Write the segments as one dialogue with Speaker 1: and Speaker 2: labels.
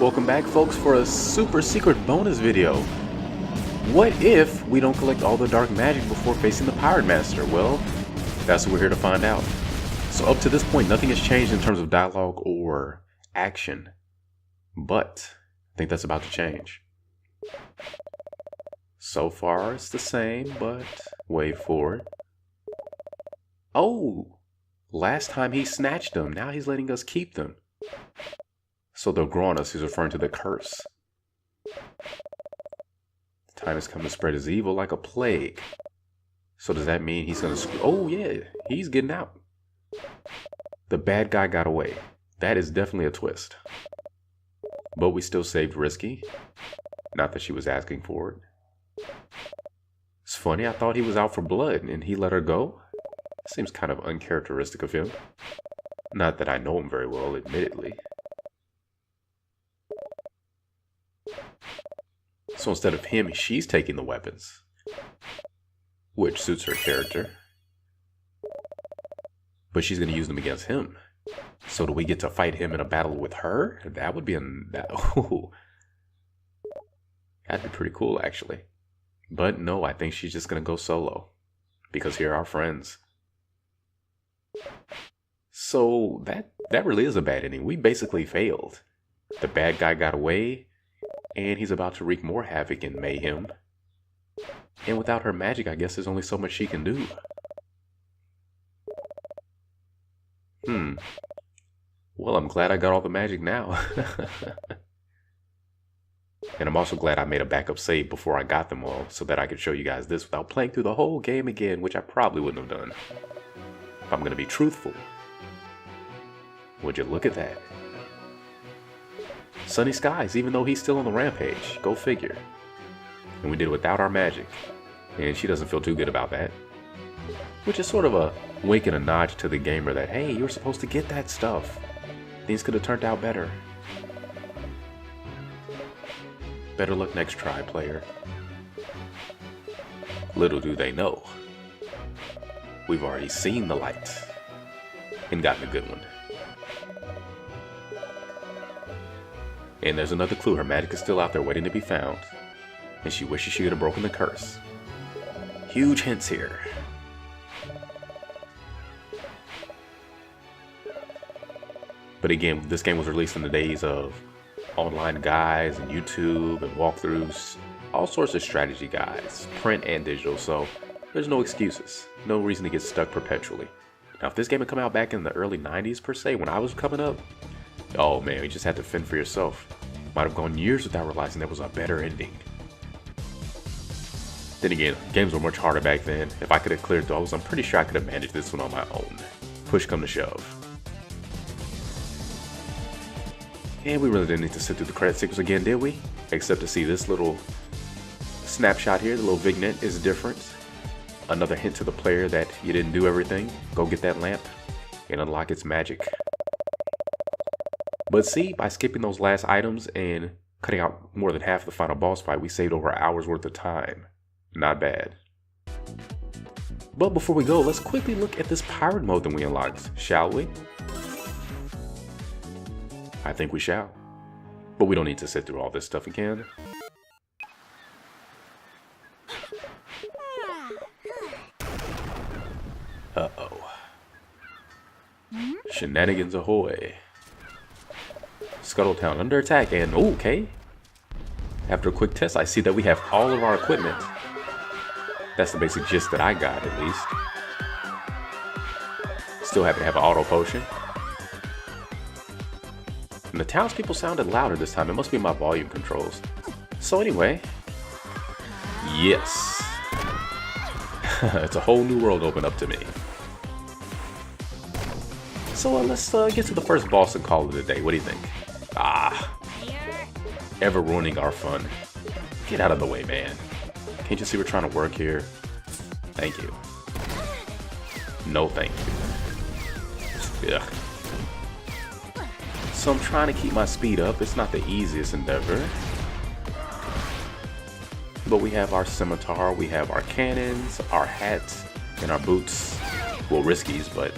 Speaker 1: Welcome back, folks, for a super secret bonus video. What if we don't collect all the dark magic before facing the Pirate Master? Well, that's what we're here to find out. So up to this point, nothing has changed in terms of dialogue or action. But I think that's about to change. So far, it's the same, but wait for it. Oh! Last time he snatched them, now he's letting us keep them. So they'll grow on us, he's referring to the curse. The time has come to spread his evil like a plague. So does that mean he's gonna oh yeah, he's getting out. The bad guy got away. That is definitely a twist. But we still saved Risky. Not that she was asking for it. It's funny, I thought he was out for blood and he let her go. Seems kind of uncharacteristic of him. Not that I know him very well, admittedly. So instead of him, she's taking the weapons. Which suits her character. But she's going to use them against him. So do we get to fight him in a battle with her? That would be that'd be pretty cool, actually. But no, I think she's just going to go solo. Because here are our friends. So that really is a bad ending. We basically failed. The bad guy got away. And he's about to wreak more havoc and mayhem. And without her magic, I guess there's only so much she can do. Well, I'm glad I got all the magic now. And I'm also glad I made a backup save before I got them all, so that I could show you guys this without playing through the whole game again, which I probably wouldn't have done. If I'm going to be truthful. Would you look at that? Sunny skies, even though he's still on the rampage. Go figure. And we did it without our magic. And she doesn't feel too good about that. Which is sort of a wink and a nod to the gamer that, hey, you were supposed to get that stuff. Things could have turned out better. Better luck next try, player. Little do they know. We've already seen the light. And gotten a good one. And there's another clue, her magic is still out there waiting to be found. And she wishes she could have broken the curse. Huge hints here. But again, this game was released in the days of online guides and YouTube and walkthroughs. All sorts of strategy guides, print and digital, so there's no excuses. No reason to get stuck perpetually. Now if this game had come out back in the early 90s per se, when I was coming up, oh man, you just had to fend for yourself. Might have gone years without realizing there was a better ending. Then again, games were much harder back then. If I could have cleared those, I'm pretty sure I could have managed this one on my own. Push come to shove. And we really didn't need to sit through the credit sequence again, did we? Except to see this little snapshot here, the little vignette is different. Another hint to the player that you didn't do everything. Go get that lamp and unlock its magic. But see, by skipping those last items and cutting out more than half the final boss fight, we saved over an hour's worth of time. Not bad. But before we go, let's quickly look at this pirate mode that we unlocked, shall we? I think we shall. But we don't need to sit through all this stuff again. Uh-oh. Shenanigans ahoy. Scuttletown under attack, and okay. After a quick test, I see that we have all of our equipment. That's the basic gist that I got, at least. Still happen to have an auto potion. And the townspeople sounded louder this time. It must be my volume controls. So anyway, yes. It's a whole new world open up to me. So let's get to the first boss and call it a day. What do you think? Ever ruining our fun. Get out of the way, man. Can't you see we're trying to work here? Thank you. No thank you. Ugh. So I'm trying to keep my speed up. It's not the easiest endeavor. But we have our scimitar, we have our cannons, our hats, and our boots. Well, riskies, but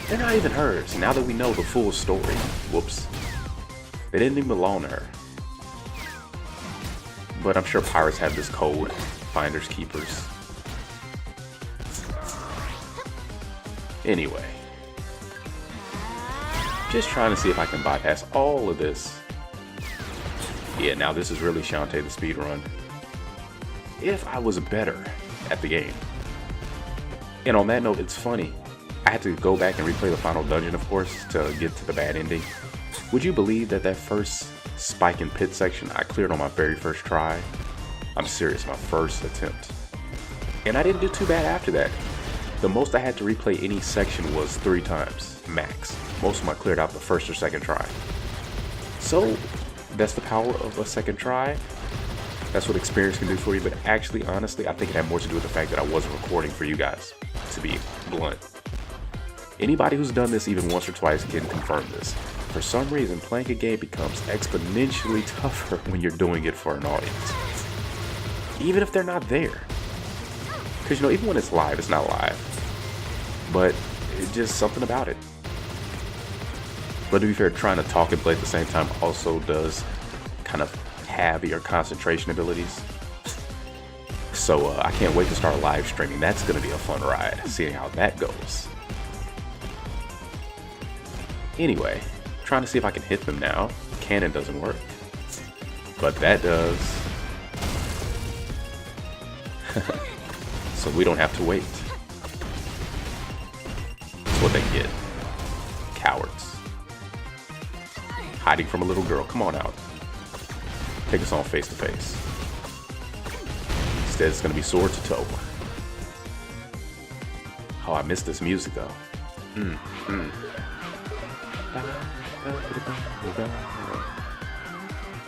Speaker 1: they're not even hers. Now that we know the full story. Whoops. They didn't even belong to her. But I'm sure pirates have this code, finders keepers. Anyway, just trying to see if I can bypass all of this. Yeah, now this is really Shantae the speedrun. If I was better at the game. And on that note, it's funny. I had to go back and replay the final dungeon, of course, to get to the bad ending. Would you believe that that first spike and pit section I cleared on my very first try? I'm serious, my first attempt. And I didn't do too bad after that. The most I had to replay any section was 3 times, max. Most of them I cleared out the first or second try. So, that's the power of a second try. That's what experience can do for you, but actually, honestly, I think it had more to do with the fact that I wasn't recording for you guys, to be blunt. Anybody who's done this even once or twice can confirm this. For some reason, playing a game becomes exponentially tougher when you're doing it for an audience. Even if they're not there. Because, you know, even when it's live, it's not live. But it's just something about it. But to be fair, trying to talk and play at the same time also does kind of have your concentration abilities. So I can't wait to start live streaming. That's going to be a fun ride, seeing how that goes. Anyway, trying to see if I can hit them now. Cannon doesn't work. But that does. So we don't have to wait. That's what they get. Cowards. Hiding from a little girl. Come on out. Take us on face to face. Instead, it's going to be sword to toe. Oh, I missed this music though.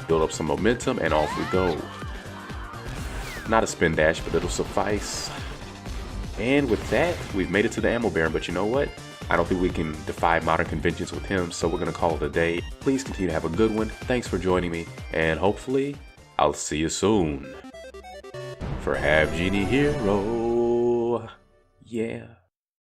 Speaker 1: Build up some momentum and off we go. Not a spin dash, but it'll suffice. And with that, we've made it to the ammo baron, but you know what? I don't think we can defy modern conventions with him, so we're going to call it a day. Please continue to have a good one. Thanks for joining me, and hopefully, I'll see you soon. For Half-Genie Hero. Yeah.